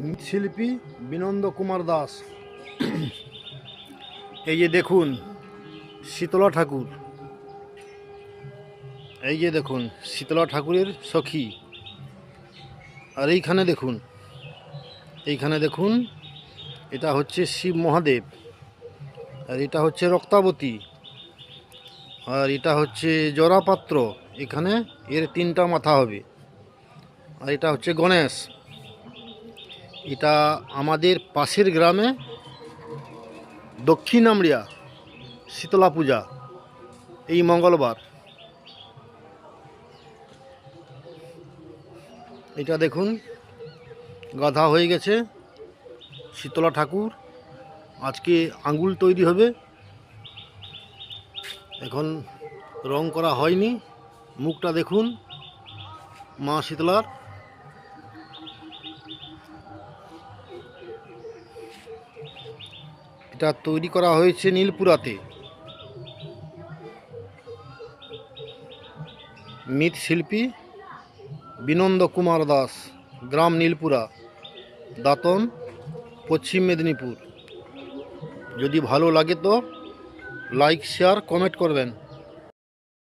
মৃৎশিল্পী বিনন্দ কুমার দাস। এই যে দেখুন শীতলা ঠাকুর, এই যে দেখুন শীতলা ঠাকুরের সখী। আর এইখানে দেখুন এটা হচ্ছে শিব মহাদেব, আর এটা হচ্ছে রক্তাবতী, আর এটা হচ্ছে জরাপাত্র। এখানে এর 3টা মাথা হবে। আর এটা হচ্ছে গণেশ। এটা আমাদের পাশের গ্রামে দক্ষিণ আমড়িয়া শীতলা পূজা এই মঙ্গলবার। এটা দেখুন গাধা হয়ে গেছে শীতলা ঠাকুর। আজকে আঙ্গুল তৈরি হবে, এখন রং করা হয়নি। মুখটা দেখুন মা শীতলার। এটা তৈরি করা হয়েছে নীলপুরাতে। মৃৎশিল্পী বিনন্দ কুমার দাস, গ্রাম নীলপুরা, দাঁতন, পশ্চিম মেদিনীপুর। যদি ভালো লাগে তো লাইক, শেয়ার, কমেন্ট করবেন।